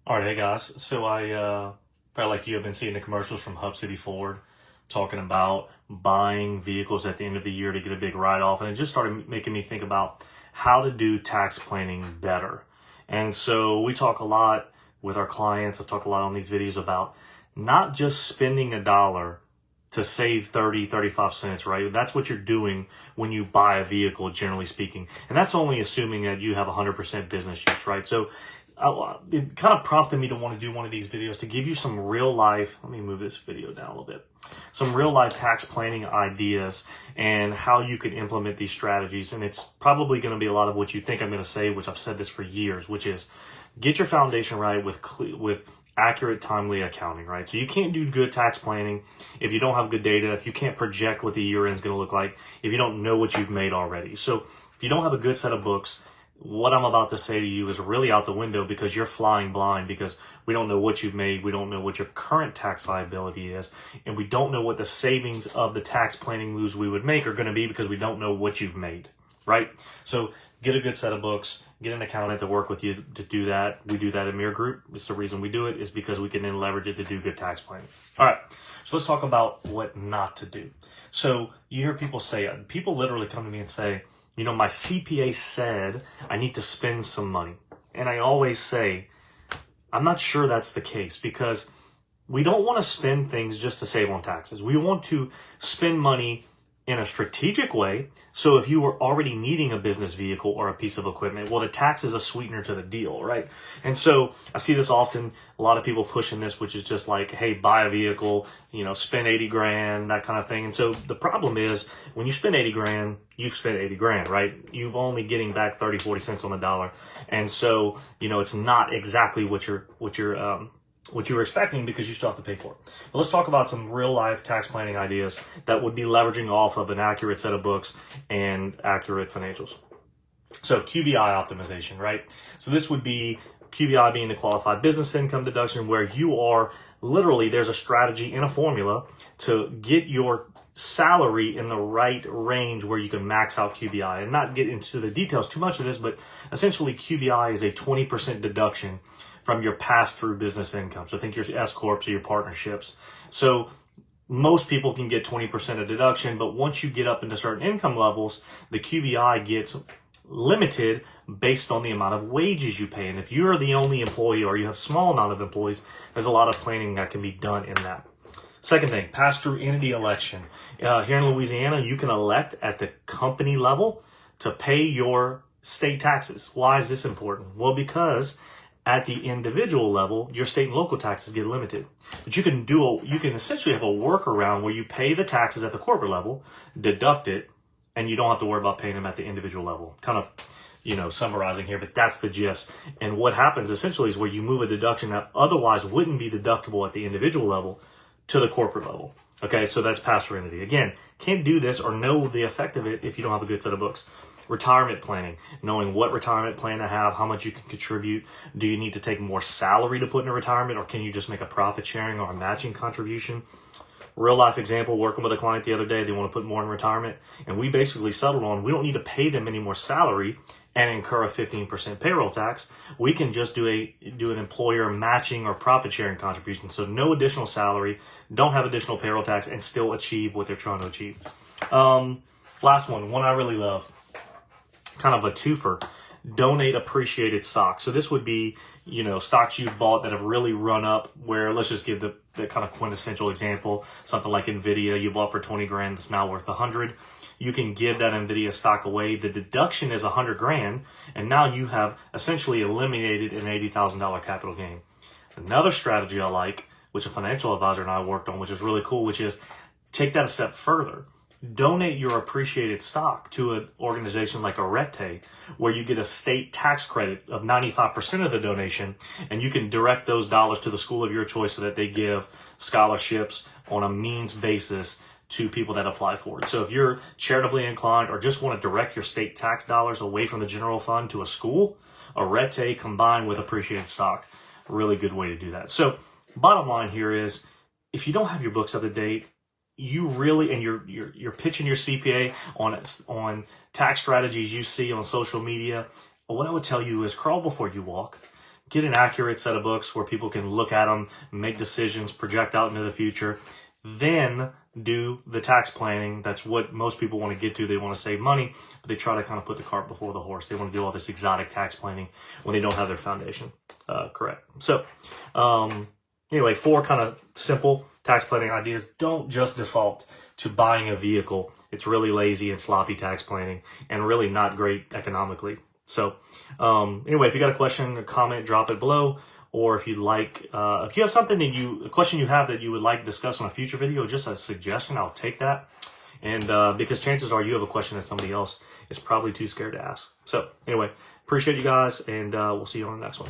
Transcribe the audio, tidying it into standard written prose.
All right, hey guys. So probably like you, have been seeing the commercials from Hub City Ford talking about buying vehicles at the end of the year to get a big write-off, and it just started making me think about how to do tax planning better. And so we talk a lot with our clients. I talk a lot on these videos about not just spending a dollar to save 30, 35 cents, right? That's what you're doing when you buy a vehicle, generally speaking. And that's only assuming that you have 100% business use, right? So it kind of prompted me to want to do one of these videos to give you some real life, let me move this video down a little bit, some real life tax planning ideas and how you can implement these strategies. And it's probably going to be a lot of what you think I'm going to say, which I've said this for years, which is get your foundation right with accurate, timely accounting, right? So you can't do good tax planning if you don't have good data, if you can't project what the year end is going to look like, if you don't know what you've made already. So if you don't have a good set of books, what I'm about to say to you is really out the window because you're flying blind, because we don't know what you've made, we don't know what your current tax liability is, and we don't know what the savings of the tax planning moves we would make are going to be because we don't know what you've made, right? So get a good set of books, get an accountant to work with you to do that. We do that at MireGroup. It's the reason we do it is because we can then leverage it to do good tax planning. All right, so let's talk about what not to do. So you hear people say, people literally come to me and say, you know, my CPA said I need to spend some money. And I always say, I'm not sure that's the case, because we don't want to spend things just to save on taxes. We want to spend money in a strategic way. So if you were already needing a business vehicle or a piece of equipment, well, the tax is a sweetener to the deal, right? And so I see this often, a lot of people pushing this, which is just like, hey, buy a vehicle, you know, spend 80 grand, that kind of thing. And so the problem is when you spend 80 grand, you've spent 80 grand, right? You've only getting back 30, 40 cents on the dollar. And so, you know, it's not exactly what you were expecting, because you still have to pay for it. But let's talk about some real life tax planning ideas that would be leveraging off of an accurate set of books and accurate financials. So QBI optimization, right? So this would be QBI being the qualified business income deduction, where you are literally, there's a strategy and a formula to get your salary in the right range where you can max out QBI, and not get into the details too much of this, but essentially QBI is a 20% deduction from your pass-through business income. So think your S Corps or your partnerships. So most people can get 20% of deduction, but once you get up into certain income levels, the QBI gets limited based on the amount of wages you pay. And if you're the only employee or you have a small amount of employees, there's a lot of planning that can be done in that. Second thing, pass-through entity election. Here in Louisiana, you can elect at the company level to pay your state taxes. Why is this important? Well, because at the individual level, your state and local taxes get limited. But you can essentially have a workaround where you pay the taxes at the corporate level, deduct it, and you don't have to worry about paying them at the individual level. Kind of, you know, summarizing here, but that's the gist. And what happens essentially is where you move a deduction that otherwise wouldn't be deductible at the individual level to the corporate level. Okay, so that's pass-through entity. Again, can't do this or know the effect of it if you don't have a good set of books. Retirement planning, knowing what retirement plan to have, how much you can contribute. Do you need to take more salary to put in a retirement, or can you just make a profit sharing or a matching contribution? Real life example, working with a client the other day, they want to put more in retirement, and we basically settled on, we don't need to pay them any more salary and incur a 15% payroll tax. We can just do an employer matching or profit sharing contribution. So no additional salary, don't have additional payroll tax, and still achieve what they're trying to achieve. Last one I really love, kind of a twofer, donate appreciated stock. So this would be, you know, stocks you've bought that have really run up, where let's just give the kind of quintessential example, something like NVIDIA you bought for 20 grand that's now worth 100. You can give that NVIDIA stock away. The deduction is 100 grand, and now you have essentially eliminated an $80,000 capital gain. Another strategy I like, which a financial advisor and I worked on, which is really cool, which is take that a step further. Donate your appreciated stock to an organization like Arete, where you get a state tax credit of 95% of the donation, and you can direct those dollars to the school of your choice so that they give scholarships on a means basis to people that apply for it. So if you're charitably inclined or just want to direct your state tax dollars away from the general fund to a school, Arete combined with appreciated stock, really good way to do that. So bottom line here is, if you don't have your books up to date, you really, and you're pitching your CPA on tax strategies you see on social media, what I would tell you is crawl before you walk. get an accurate set of books where people can look at them, make decisions, project out into the future, then do the tax planning. That's what most people want to get to. They want to save money, but they try to kind of put the cart before the horse. They want to do all this exotic tax planning when they don't have their foundation correct. So anyway, 4 kind of simple tax planning ideas. Don't just default to buying a vehicle. It's really lazy and sloppy tax planning and really not great economically. So anyway, if you got a question or comment, drop it below. Or if you'd like, if you have something a question you have that you would like discussed on a future video, just a suggestion, I'll take that. And because chances are you have a question that somebody else is probably too scared to ask. So anyway, appreciate you guys, and we'll see you on the next one.